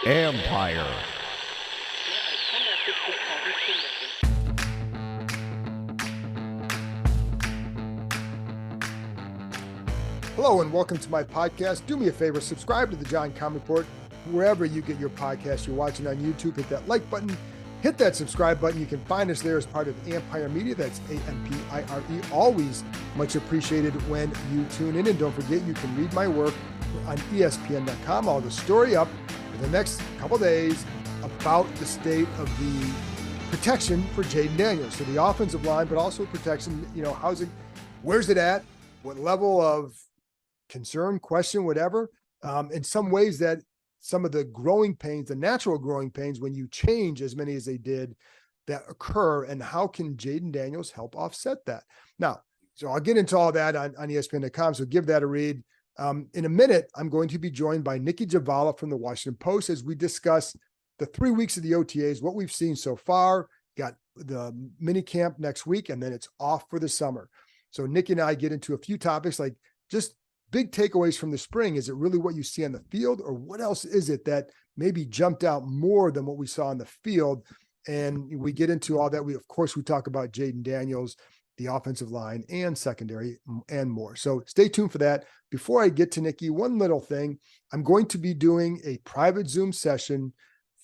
Empire. Hello and welcome to my podcast. Do me a favor, subscribe to the John Com Report wherever you get your podcast. You're watching on YouTube, hit that like button, hit that subscribe button. You can find us there as part of Empire Media. That's AMPIRE. Always much appreciated when you tune in. And don't forget, you can read my work on ESPN.com. I'll have a story up for the next couple days about the state of the protection for Jayden Daniels. So the offensive line, but also protection, how's it, where's it at? What level of concern, question, whatever. In some ways that some of the growing pains, the natural growing pains, when you change as many as they did, that occur, and how can Jayden Daniels help offset that? Now, so I'll get into all that on ESPN.com, so give that a read. In a minute, I'm going to be joined by Nicki Jhabvala from the Washington Post as we discuss the 3 weeks of the OTAs, what we've seen so far. Got the mini camp next week, and then it's off for the summer. So Nicki and I get into a few topics like just big takeaways from the spring. Is it really what you see on the field, or what else is it that maybe jumped out more than what we saw on the field? And we get into all that. We talk about Jayden Daniels, the offensive line and secondary, and more. So stay tuned for that. Before I get to Nicki, one little thing. I'm going to be doing a private Zoom session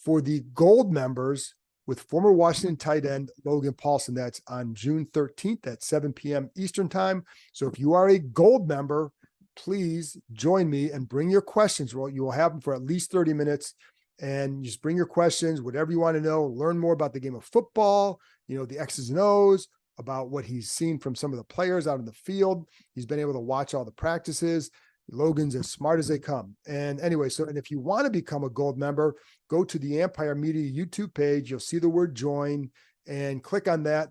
for the Gold members with former Washington tight end Logan Paulson. That's on June 13th at 7 p.m. Eastern time. So if you are a Gold member, please join me and bring your questions. Well, you will have them for at least 30 minutes, and just bring your questions, whatever you want to know, learn more about the game of football, the X's and O's, about what he's seen from some of the players out in the field. He's been able to watch all the practices. Logan's as smart as they come. And anyway, and if you want to become a Gold member, go to the Empire Media YouTube page. You'll see the word join and click on that.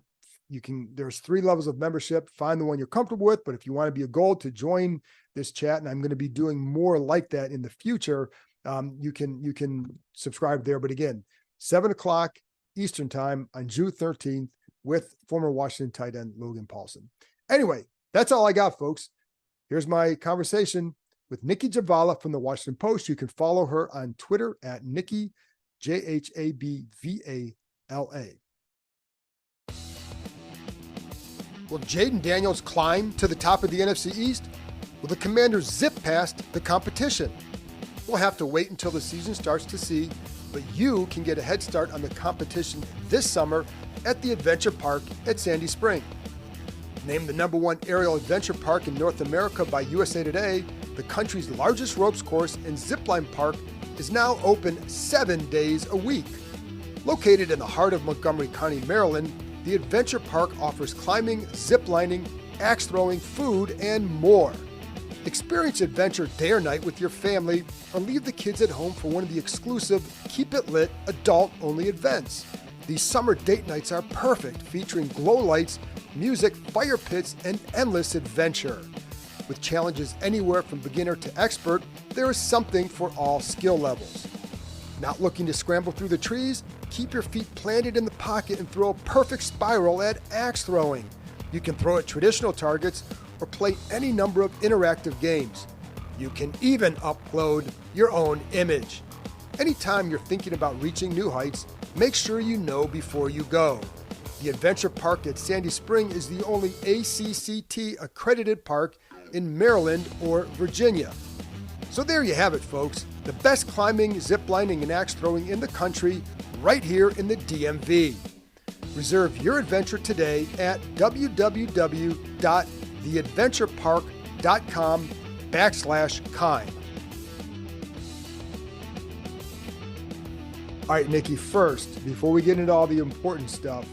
There's 3 levels of membership. Find the one you're comfortable with. But if you want to be a Gold to join this chat, and I'm going to be doing more like that in the future, you can subscribe there. But again, 7:00 Eastern time on June 13th with former Washington tight end Logan Paulson. Anyway, that's all I got, folks. Here's my conversation with Nicki Jhabvala from the Washington Post. You can follow her on Twitter at Nicki, Jhabvala. Will Jayden Daniels climb to the top of the NFC East? Will the Commanders zip past the competition? We'll have to wait until the season starts to see, but you can get a head start on the competition this summer at the Adventure Park at Sandy Spring. Named the #1 aerial adventure park in North America by USA Today, the country's largest ropes course and zipline park is now open 7 days a week. Located in the heart of Montgomery County, Maryland, the Adventure Park offers climbing, ziplining, axe throwing, food, and more. Experience adventure day or night with your family, or leave the kids at home for one of the exclusive Keep It Lit adult-only events. These summer date nights are perfect, featuring glow lights, music, fire pits, and endless adventure. With challenges anywhere from beginner to expert, there is something for all skill levels. Not looking to scramble through the trees? Keep your feet planted in the pocket and throw a perfect spiral at axe throwing. You can throw at traditional targets or play any number of interactive games. You can even upload your own image. Anytime you're thinking about reaching new heights, make sure you know before you go. The Adventure Park at Sandy Spring is the only ACCT accredited park in Maryland or Virginia. So there you have it, folks. The best climbing, ziplining, and axe throwing in the country, right here in the DMV. Reserve your adventure today at www.theadventurepark.com/kind. All right, Nicki, first, before we get into all the important stuff,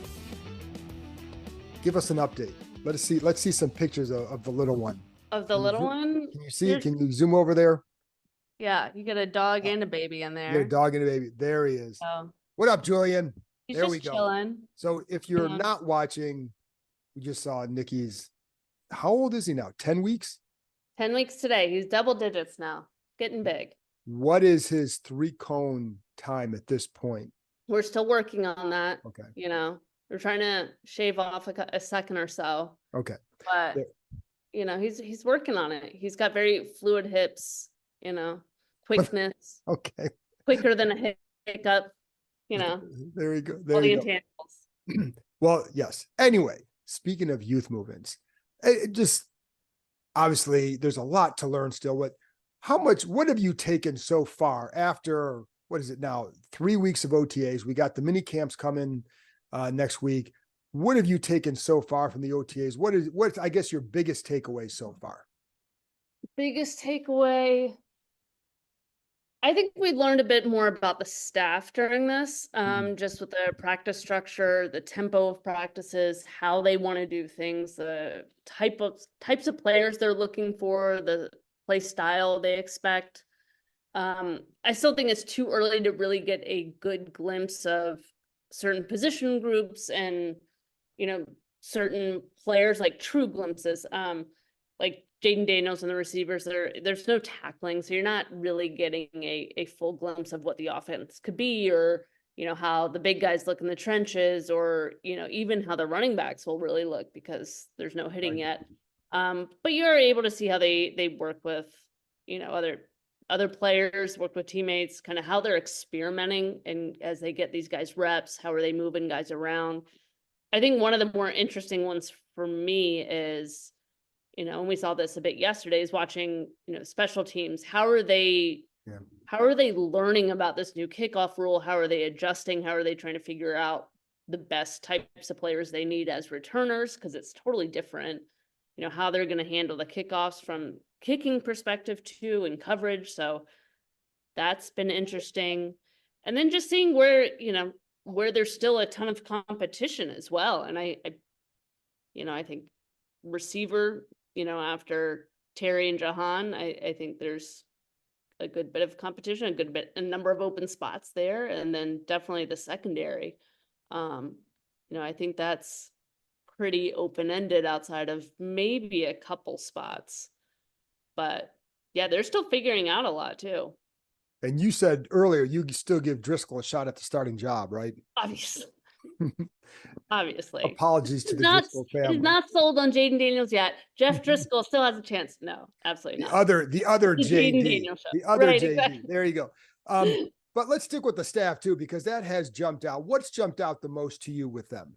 give us an update. Let's see some pictures of the little one. Of the little one? Can you see it? Can you zoom over there? Yeah, you get a dog and a baby in there. You get a dog and a baby. There he is. Oh. What up, Julian? He's there just we go. chilling. So if you're not watching, you just saw Nicki's, how old is he now? 10 weeks? 10 weeks today. He's double digits now. Getting big. What is his 3-cone time at this point? We're still working on that. Okay. We're trying to shave off a second or so. Okay. But, he's working on it. He's got very fluid hips, quickness, Okay. quicker than a hiccup, you know, There you go. all There the you go. intangibles. Well, yes. Anyway, speaking of youth movements, it just obviously there's a lot to learn still. What have you taken so far after, what is it now? 3 weeks of OTAs. We got the mini camps coming next week. What have you taken so far from the OTAs? What's I guess your biggest takeaway so far? Biggest takeaway, I think we learned a bit more about the staff during this, just with the practice structure, the tempo of practices, how they want to do things, the types of players they're looking for, the play style they expect. I still think it's too early to really get a good glimpse of certain position groups and, certain players, like true glimpses. Like Jaden Daniels and the receivers, there's no tackling, so you're not really getting a full glimpse of what the offense could be, or how the big guys look in the trenches, or even how the running backs will really look, because there's no hitting Right. yet. But you're able to see how they work with other players, work with teammates, kind of how they're experimenting, and as they get these guys reps, how are they moving guys around. I think one of the more interesting ones for me is, and we saw this a bit yesterday, is watching, special teams. How are they learning about this new kickoff rule? How are they adjusting? How are they trying to figure out the best types of players they need as returners? Because it's totally different, how they're going to handle the kickoffs from kicking perspective too, and coverage. So that's been interesting. And then just seeing where there's still a ton of competition as well. And I think receiver, after Terry and Jahan, I think there's a good bit of competition, a number of open spots there. And then definitely the secondary. I think that's pretty open-ended outside of maybe a couple spots. But yeah, they're still figuring out a lot too. And you said earlier you still give Driscoll a shot at the starting job, right? Obviously. Obviously. Apologies to the Driscoll family. He's not sold on Jaden Daniels yet. Jeff Driscoll still has a chance. No, absolutely not. The other JD. The other right, JD. exactly. There you go. But let's stick with the staff too, because that has jumped out. What's jumped out the most to you with them?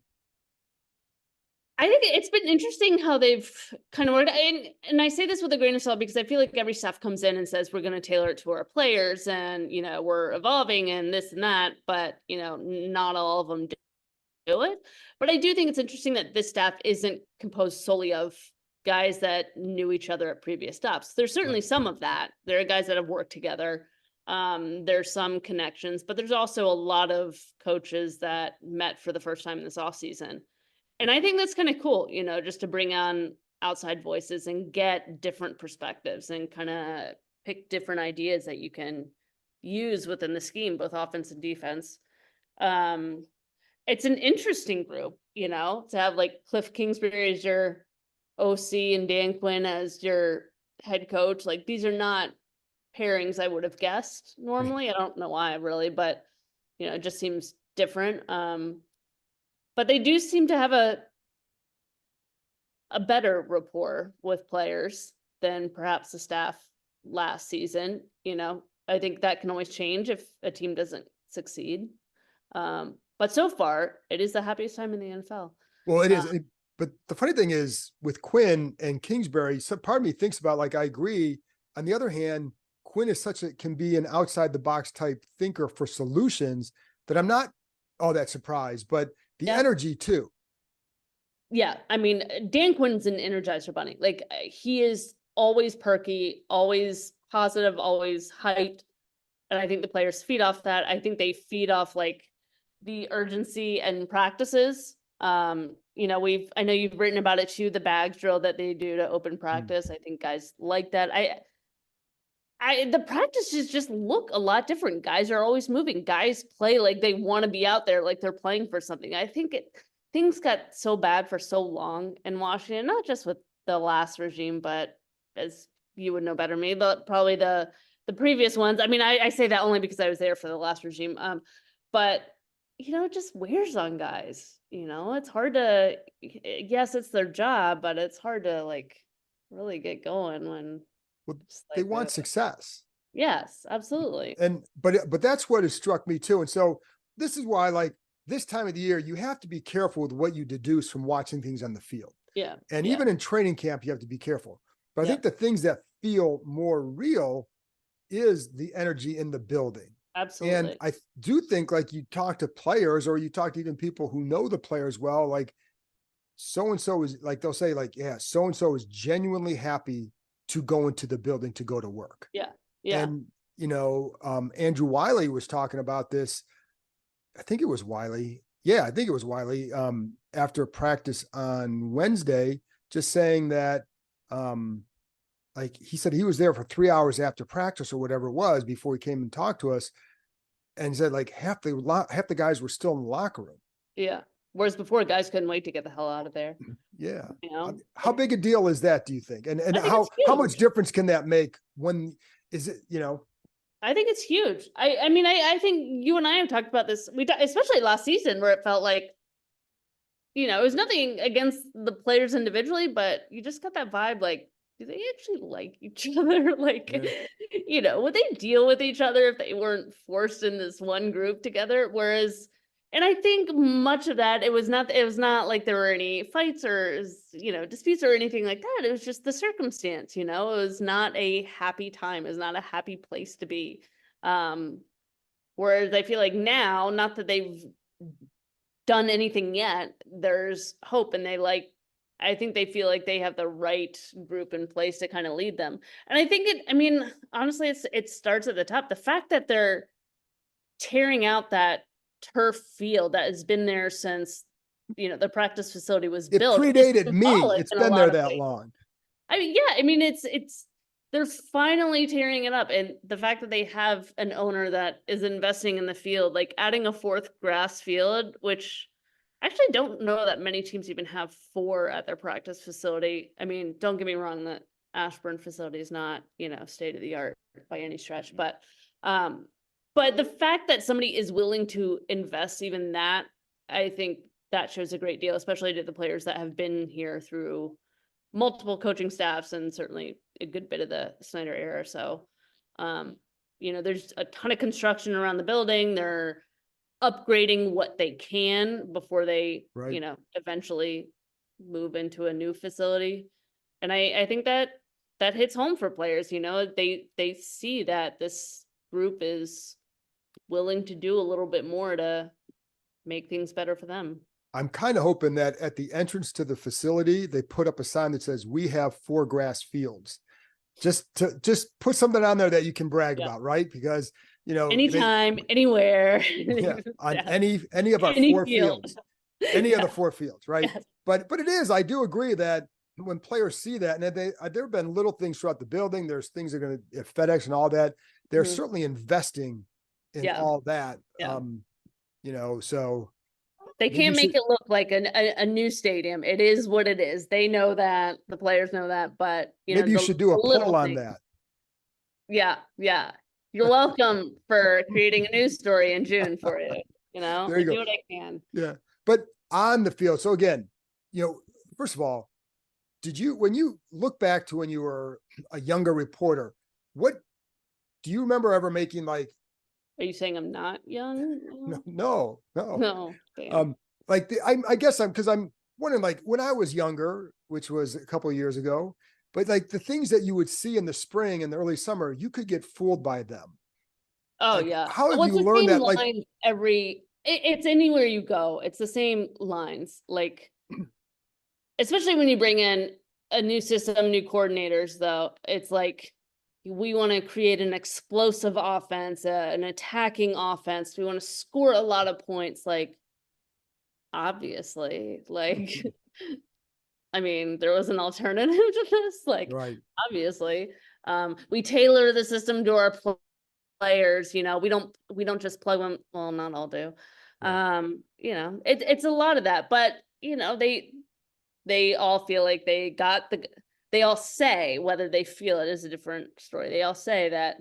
I think it's been interesting how they've kind of worked. And I say this with a grain of salt, because I feel like every staff comes in and says, we're going to tailor it to our players, and, we're evolving and this and that, but, not all of them do it. But I do think it's interesting that this staff isn't composed solely of guys that knew each other at previous stops. There's certainly some of that. There are guys that have worked together. There's some connections, but there's also a lot of coaches that met for the first time this offseason. And I think that's kind of cool, just to bring on outside voices and get different perspectives and kind of pick different ideas that you can use within the scheme, both offense and defense. It's an interesting group, to have like Cliff Kingsbury as your OC and Dan Quinn as your head coach. Like, these are not pairings I would have guessed normally. I don't know why really, but it just seems different. But they do seem to have a better rapport with players than perhaps the staff last season. I think that can always change if a team doesn't succeed. But so far, it is the happiest time in the NFL. Well, it is. But the funny thing is, with Quinn and Kingsbury, some part of me thinks about, like, I agree. On the other hand, Quinn is can be an outside the box type thinker for solutions that I'm not all that surprised, but the energy too. Yeah. I mean, Dan Quinn's an Energizer bunny. Like, he is always perky, always positive, always hyped. And I think the players feed off that. I think they feed off like the urgency and practices. I know you've written about it too, the bag drill that they do to open practice. I think guys like that. The practices just look a lot different. Guys are always moving. Guys play like they want to be out there, like they're playing for something. I think things got so bad for so long in Washington, not just with the last regime, but as you would know better than me, but probably the previous ones. I mean, I say that only because I was there for the last regime. But it just wears on guys. It's hard to, yes, it's their job, but it's hard to like really get going when they want success. Yes, absolutely. And but that's what has struck me too. And so this is why, like, this time of the year, you have to be careful with what you deduce from watching things on the field. Yeah. And Yeah. even in training camp, you have to be careful. But I Yeah. think the things that feel more real is the energy in the building. And Absolutely. I do think, like, you talk to players or you talk to even people who know the players well, like, so and so is, like, they'll say, like, yeah, so and so is genuinely happy to go into the building to go to work. Yeah. Yeah. And, Andrew Wiley was talking about this. I think it was Wiley. Yeah, I think it was Wiley. After practice on Wednesday, just saying that, like, he said he was there for 3 hours after practice or whatever it was before he came and talked to us, and said, like, half the guys were still in the locker room. Yeah. Whereas before, guys couldn't wait to get the hell out of there. Yeah. You know, How big a deal is that, do you think? And I think how it's much huge. difference can that make when is it, I think it's huge. I mean, I think you and I have talked about this. Especially last season where it felt like, it was nothing against the players individually, but you just got that vibe like, do they actually like each other? Like, would they deal with each other if they weren't forced in this one group together? Whereas, and I think much of that, it was not like there were any fights or, disputes or anything like that. It was just the circumstance, it was not a happy time. It was not a happy place to be. Whereas I feel like now, not that they've done anything yet, there's hope, and I think they feel like they have the right group in place to kind of lead them. And I think honestly, it starts at the top. The fact that they're tearing out that turf field that has been there since, the practice facility was built. It predated me. It's been there that long. I mean, yeah, I mean, they're finally tearing it up. And the fact that they have an owner that is investing in the field, like adding a fourth grass field, which I actually don't know that many teams even have 4 at their practice facility. I mean, don't get me wrong, the Ashburn facility is not, state of the art by any stretch, but the fact that somebody is willing to invest even that, I think that shows a great deal, especially to the players that have been here through multiple coaching staffs and certainly a good bit of the Snyder era. So, there's a ton of construction around the building. They're upgrading what they can before they, Right. Eventually move into a new facility. And I think that hits home for players. They see that this group is willing to do a little bit more to make things better for them. I'm kind of hoping that at the entrance to the facility, they put up a sign that says, "We have 4 grass fields." Just put something on there that you can brag about, right? Because, anytime, anywhere. Yeah, on any of our Any 4 field. fields, any of the 4 fields, right? Yes. But it is, I do agree that when players see that, and there have been little things throughout the building, there's things that are going to FedEx and all that. They're certainly investing in all that. Yeah. So they can't make it look like a new stadium. It is what it is. They know that, the players know that, but maybe you should do a poll on that. Yeah. You're welcome for creating a news story in June for you. There you go. Do what I can. Yeah. But on the field, so again, first of all, when you look back to when you were a younger reporter, what do you remember ever making, like? Are you saying I'm not young? No. Damn. I guess because I'm wondering, like, when I was younger, which was a couple of years ago, but like the things that you would see in the spring and the early summer, you could get fooled by them. Oh, like, yeah. How have you learned that? Like, it's anywhere you go. It's the same lines. Like, especially when you bring in a new system, new coordinators, though, it's like, we want to create an explosive offense, an attacking offense. We want to score a lot of points. Like, obviously, like, I mean, there was an alternative to this. Like, right. Obviously, we tailor the system to our players. We don't just plug them. Well, not all do. Right. It's a lot of that, but they all feel like they all say, whether they feel it is a different story. They all say that,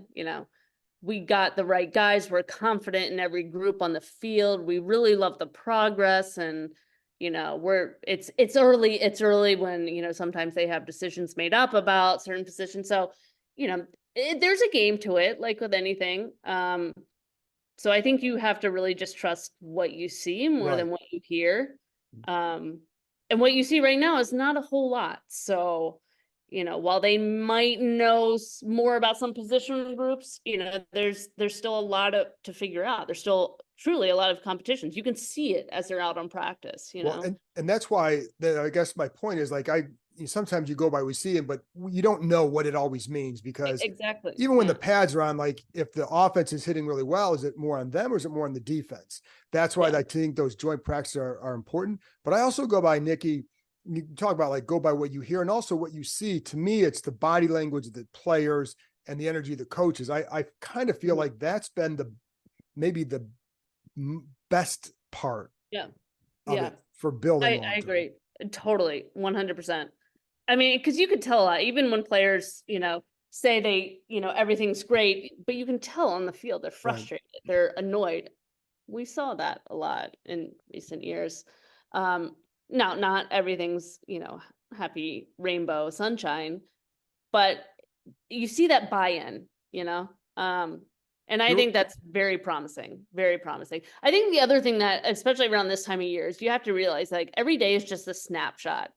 we got the right guys. We're confident in every group on the field. We really love the progress, and, it's early when, sometimes they have decisions made up about certain positions. So, there's a game to it, like with anything. So I think you have to really just trust what you see more than what you hear. And what you see right now is not a whole lot. So, while they might know more about some position groups, there's still a lot to figure out. There's still truly a lot of competitions. You can see it as they're out on practice, Well, and that's why I guess my point is like, sometimes you go by what we see, but you don't know what it always means, because exactly. even when the pads are on, like if the offense is hitting really well, is it more on them or is it more on the defense? That's why I think those joint practices are important. But I also go by, Nicki, you talk about like, go by what you hear and also what you see. To me, it's the body language of the players and the energy of the coaches. I kind of feel like that's been maybe the best part of it for building. I agree. Totally. 100%. I mean, because you could tell a lot, even when players, say they, everything's great, but you can tell on the field they're frustrated, they're annoyed. We saw that a lot in recent years. Now, not everything's, happy rainbow sunshine, but you see that buy-in, and I think that's very promising, very promising. I think the other thing that, especially around this time of year, is you have to realize like every day is just a snapshot.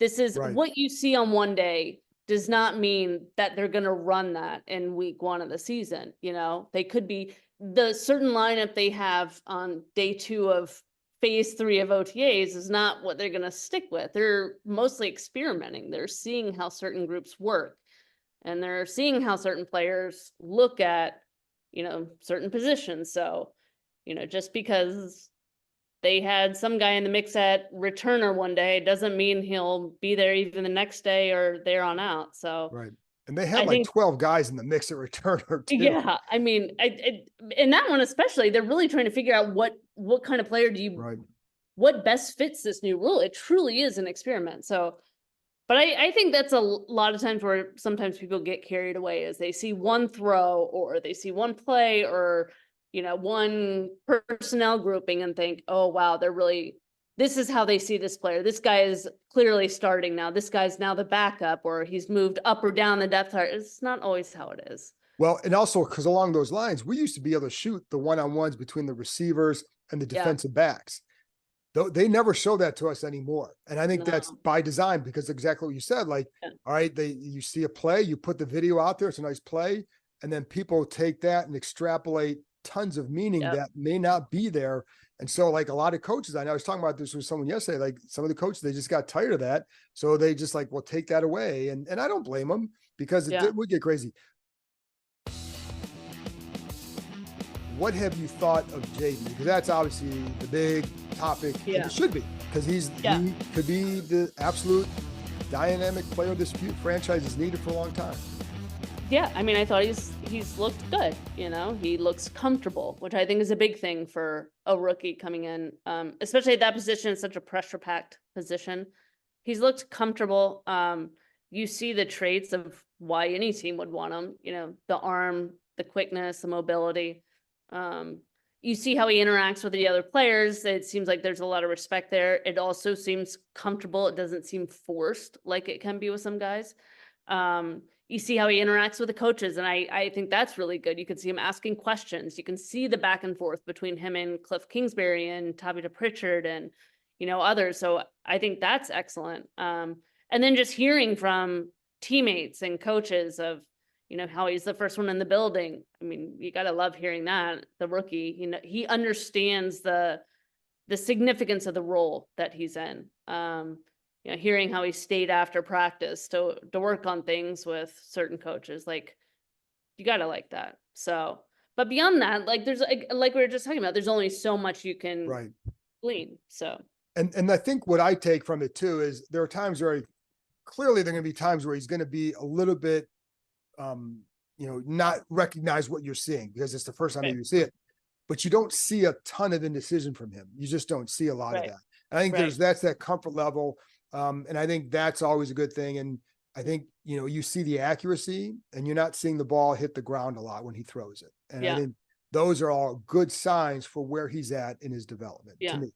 This is what you see on one day does not mean that they're going to run that in week 1 of the season. They could be the certain lineup they have on day 2 of phase 3 of OTAs is not what they're going to stick with. They're mostly experimenting. They're seeing how certain groups work, and they're seeing how certain players look at, certain positions. So, just because they had some guy in the mix at returner one day doesn't mean he'll be there even the next day or there on out. So, and they had like 12 guys in the mix at returner too. Yeah, I mean, in that one especially, they're really trying to figure out what kind of player do you, what best fits this new rule. It truly is an experiment. So, but I think that's a lot of times where sometimes people get carried away as they see one throw or they see one play or, one personnel grouping and think, oh, wow, this is how they see this player. This guy is clearly starting now. This guy's now the backup, or he's moved up or down the depth chart. It's not always how it is. Well, and also because along those lines, we used to be able to shoot the one-on-ones between the receivers and the defensive backs. Though they never show that to us anymore. And I think that's by design, because exactly what you said, like, all right, you see a play, you put the video out there, it's a nice play, and then people take that and extrapolate tons of meaning that may not be there. And so like a lot of coaches, I was talking about this with someone yesterday, like some of the coaches, they just got tired of that. So they just like, well, take that away. And I don't blame them, because it would get crazy. What have you thought of Jaden? Because that's obviously the big topic. And it should be, because he could be the absolute dynamic player this franchise has needed for a long time. Yeah, I mean, I thought he's looked good. He looks comfortable, which I think is a big thing for a rookie coming in, especially at that position. It's such a pressure-packed position. He's looked comfortable. You see the traits of why any team would want him. The arm, the quickness, the mobility. You see how he interacts with the other players. It seems like there's a lot of respect there. It also seems comfortable. It doesn't seem forced like it can be with some guys. You see how he interacts with the coaches, and I think that's really good. You can see him asking questions. You can see the back and forth between him and Cliff Kingsbury and Tabitha Pritchard and, others. So I think that's excellent. And then just hearing from teammates and coaches of, how he's the first one in the building. I mean, you got to love hearing that. The rookie, he understands the significance of the role that he's in. Hearing how he stayed after practice to work on things with certain coaches, like, you got to like that. So, but beyond that, like, there's like we were just talking about, there's only so much you can glean. So, and I think what I take from it too is there are times where clearly there are going to be times where he's going to be a little bit, not recognize what you're seeing because it's the first time you see it, but you don't see a ton of indecision from him. You just don't see a lot of that. And I think that's that comfort level. And I think that's always a good thing. And I think, you see the accuracy and you're not seeing the ball hit the ground a lot when he throws it. And I think those are all good signs for where he's at in his development to me.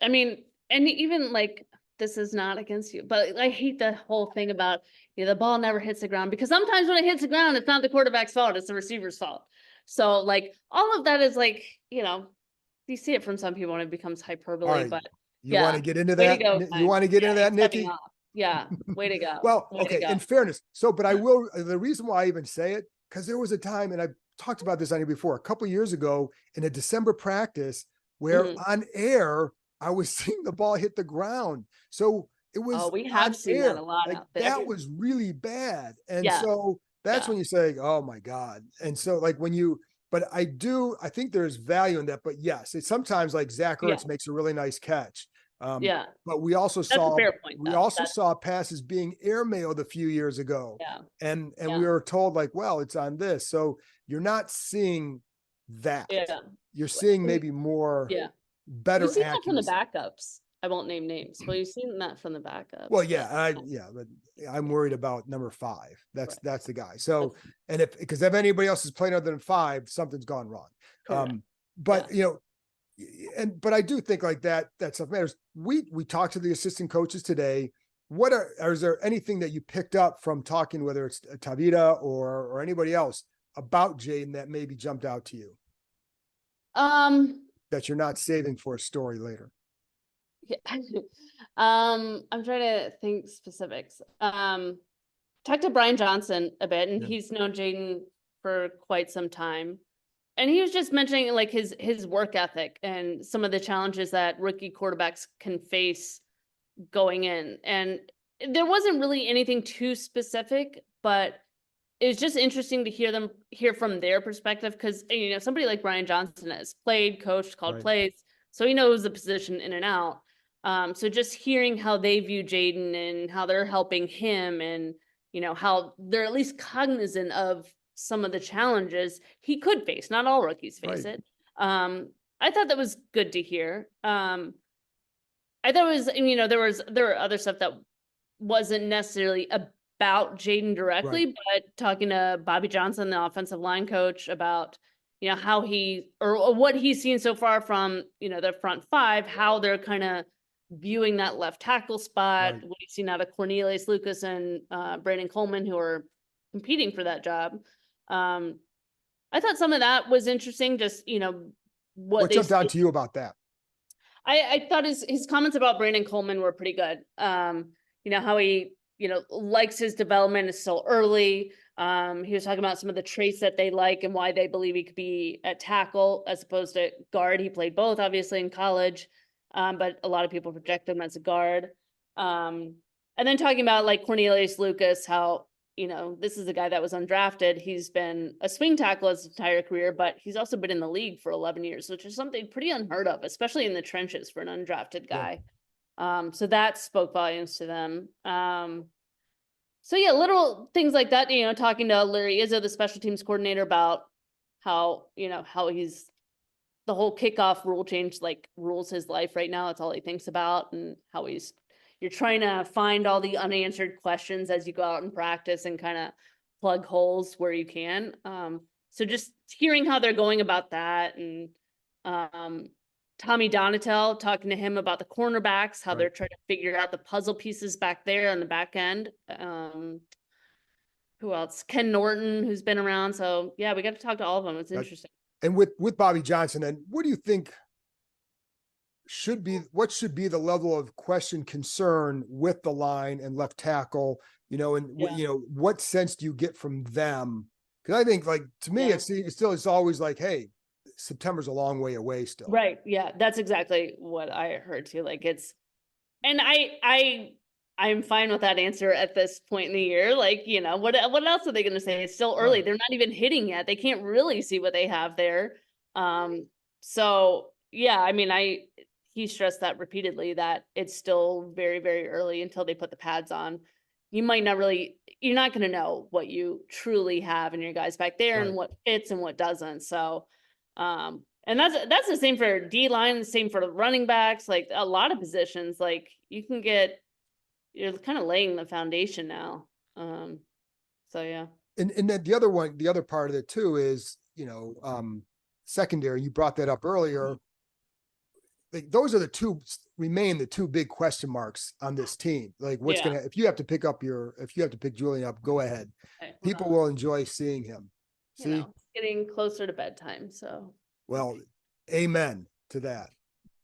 I mean, and even like this is not against you. But I hate the whole thing about, the ball never hits the ground, because sometimes when it hits the ground, it's not the quarterback's fault, it's the receiver's fault. So like all of that is like, you see it from some people and it becomes hyperbole, All right. but You want to get into way to that? go, You want to get into that, stepping Nikki? off. Yeah, way to go. Well, Way to okay, go. in fairness. So, but I will, the reason why I even say it, because there was a time, and I talked about this on here before, a couple of years ago in a December practice where on air, I was seeing the ball hit the ground. So it was we on have seen air. that a lot Like, out there. that was really bad. And Yeah. so that's Yeah. when you say, oh my God. And so like but I think there's value in that. But yes, it's sometimes like Zach Ertz makes a really nice catch. Yeah. But we also That's a saw fair point, though. saw passes being airmailed a few years ago. Yeah. And we were told like, well, it's on this. So you're not seeing that. Yeah. You're seeing maybe more better You've seen that from the accuracy. backups. I won't name names. Well, you've seen that from the backups. Well, but I'm worried about number 5. That's the guy. So, and because if anybody else is playing other than 5, something's gone wrong. But but I do think like that stuff matters. We talked to the assistant coaches today. Is there anything that you picked up from talking, whether it's Tavita or anybody else, about Jaden that maybe jumped out to you? That you're not saving for a story later. Yeah. I'm trying to think specifics. Talked to Brian Johnson a bit, and he's known Jaden for quite some time. And he was just mentioning like his work ethic and some of the challenges that rookie quarterbacks can face going in. And there wasn't really anything too specific, but it was just interesting to hear from their perspective, because somebody like Brian Johnson has played, coached, called plays, so he knows the position in and out. So just hearing how they view Jaden and how they're helping him, and how they're at least cognizant of some of the challenges he could face. Not all rookies face it. I thought that was good to hear. I thought it was, there were other stuff that wasn't necessarily about Jaden directly, but talking to Bobby Johnson, the offensive line coach, about how or what he's seen so far from the front 5, how they're kind of viewing that left tackle spot. What you've seen out of Cornelius Lucas and Brandon Coleman, who are competing for that job. I thought some of that was interesting. Just what jumped out to you about that? I thought his comments about Brandon Coleman were pretty good. How he likes his development is still early. He was talking about some of the traits that they like and why they believe he could be a tackle as opposed to guard. He played both, obviously, in college, but a lot of people project him as a guard. And then talking about like Cornelius Lucas, how this is a guy that was undrafted. He's been a swing tackle his entire career, but he's also been in the league for 11 years, which is something pretty unheard of, especially in the trenches for an undrafted guy. So that spoke volumes to them. So yeah, little things like that, talking to Larry Izzo, the special teams coordinator, about how, how he's, the whole kickoff rule change, like, rules his life right now. It's all he thinks about, and how you're trying to find all the unanswered questions as you go out and practice and kind of plug holes where you can. So just hearing how they're going about that, and Tommy Donatel, talking to him about the cornerbacks, how they're trying to figure out the puzzle pieces back there on the back end. Who else? Ken Norton, who's been around. So yeah, we got to talk to all of them. It's interesting. And with Bobby Johnson, and what do you think what should be the level of question concern with the line and left tackle, what sense do you get from them? Because I think, like, to me, it's always like, hey, September's a long way away still. Right. Yeah. That's exactly what I heard too. Like, and I'm fine with that answer at this point in the year. Like, what else are they going to say? It's still early. They're not even hitting yet. They can't really see what they have there. So yeah, I mean, he stressed that repeatedly, that it's still very, very early until they put the pads on. You're not going to know what you truly have in your guys back there, and what fits and what doesn't. So, and that's the same for D-line, the same for the running backs, like a lot of positions. Like, you're kind of laying the foundation now. So yeah. And then the other part of it too is, secondary. You brought that up earlier. like those are remain the two big question marks on this team. Like what's Yeah. if you have to pick Julian up, go ahead. Okay, hold People on. will enjoy seeing him. You See, know, it's getting closer to bedtime. So, well, amen to that.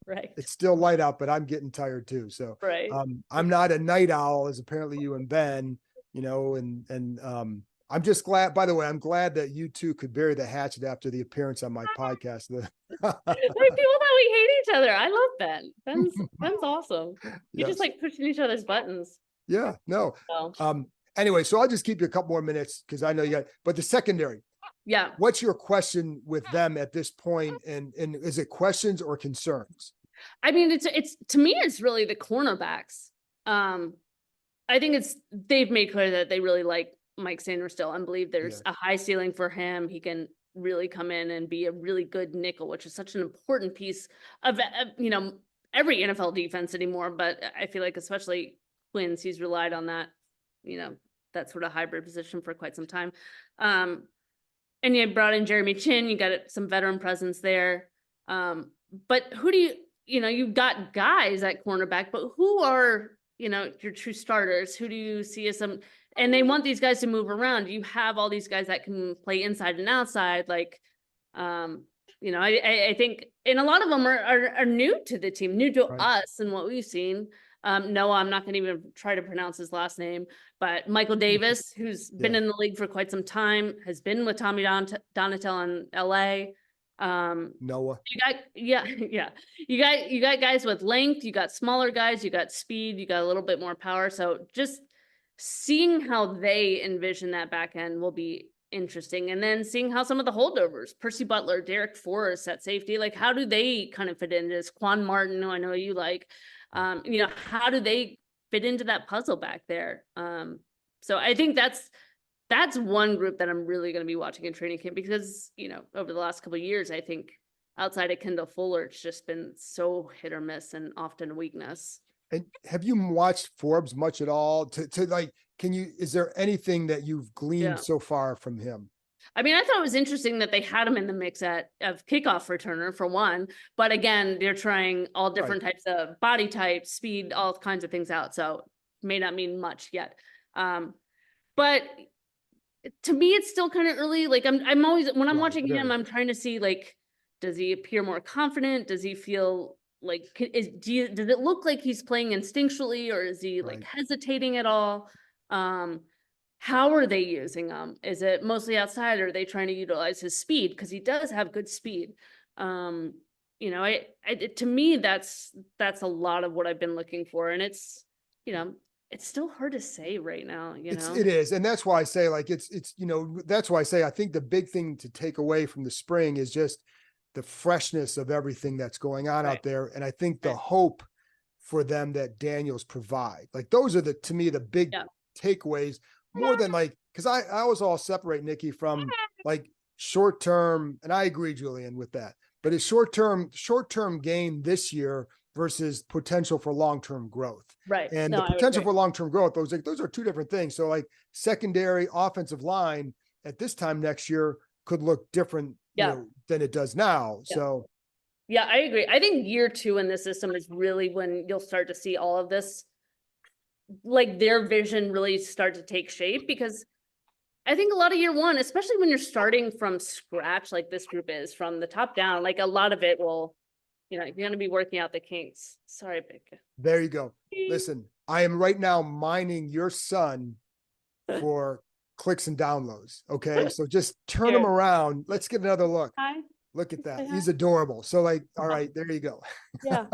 right. It's still light out, but I'm getting tired too. So Right. I'm not a night owl as apparently you and Ben, you know, and I'm just glad, by the way, I'm glad that you two could bury the hatchet after the appearance on my podcast. Like people thought we hate each other. I love Ben. Ben's awesome. We Yes. just like pushing each other's buttons. Yeah, no. So, Anyway, so I'll just keep you a couple more minutes because I know you got, but the secondary, yeah. what's your question with them at this point? And is it questions or concerns? I mean, it's to me, it's really the cornerbacks. I think they've made clear that they really like Mike Sanders still and believe there's a high ceiling for him. He can really come in and be a really good nickel, which is such an important piece of you know, every NFL defense anymore. But I feel like especially Quinn's, he's relied on that, you know, that sort of hybrid position for quite some time. And you brought in Jeremy Chin, you got some veteran presence there. But who do you know, you've got guys at cornerback, but who are, you know, your true starters? Who do you see as some, and they want these guys to move around. You have all these guys that can play inside and outside. Like, you know, I think, and a lot of them are new to the team, new to us and what we've seen. Noah, I'm not going to even try to pronounce his last name, but Michael Davis, who's been in the league for quite some time, has been with Tommy Donatel in LA. Noah. You got guys with length, you got smaller guys, you got speed, you got a little bit more power. So just seeing how they envision that back end will be interesting. And then seeing how some of the holdovers, Percy Butler, Derek Forrest at safety, like how do they kind of fit into this? Quan Martin, who I know you like, you know, how do they fit into that puzzle back there? So I think that's one group that I'm really going to be watching in training camp because, you know, over the last couple of years, I think outside of Kendall Fuller, it's just been so hit or miss and often a weakness. And have you watched Forbes much at all to like, is there anything that you've gleaned so far from him? I mean, I thought it was interesting that they had him in the mix of kickoff returner for one, but again, they're trying all different types of body types, speed, all kinds of things out. So may not mean much yet. But to me, it's still kind of early. Like I'm always, when I'm watching him, I'm trying to see, like, does he appear more confident? Does he feel like, does it look like he's playing instinctually, or is he like hesitating at all? How are they using him? Is it mostly outside, or are they trying to utilize his speed? Because he does have good speed. You know, to me, that's a lot of what I've been looking for. And it's, you know, it's still hard to say right now, you know? It is. And that's why I say, like, it's, you know, that's why I say, I think the big thing to take away from the spring is just the freshness of everything that's going on out there. And I think the hope for them that Daniels provide, like, those are to me, the big takeaways, more than like, cause I always all separate Nicki from like short-term, and I agree, Julian, with that, but it's short-term gain this year versus potential for long-term growth. Right. And the potential for long-term growth, those are two different things. So like secondary offensive line at this time next year could look different you know, than it does now. So yeah, I agree. I think year 2 in this system is really when you'll start to see all of this, like their vision really start to take shape, because I think a lot of year 1, especially when you're starting from scratch, like this group is from the top down, like a lot of it will, you know, you're going to be working out the kinks. Sorry, Becca. There you go. Listen, I am right now mining your son for clicks and downloads. Okay. So just turn him around. Let's get another look. Hi. Look at that. He's adorable. So like, all right, there you go. Yeah.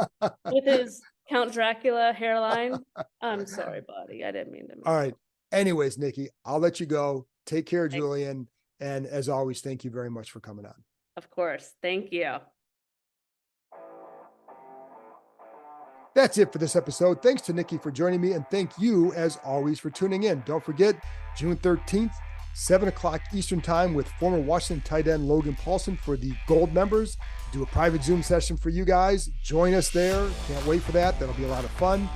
With his Count Dracula hairline. I'm sorry, buddy. I didn't mean to. All right. Anyways, Nicki, I'll let you go. Take care, Julian. And as always, thank you very much for coming on. Of course. Thank you. That's it for this episode. Thanks to Nicki for joining me, and thank you, as always, for tuning in. Don't forget, June 13th, 7 o'clock Eastern Time with former Washington tight end Logan Paulson for the Gold members. Do a private Zoom session for you guys. Join us there. Can't wait for that. That'll be a lot of fun.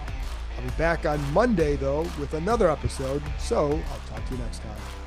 I'll be back on Monday, though, with another episode. So I'll talk to you next time.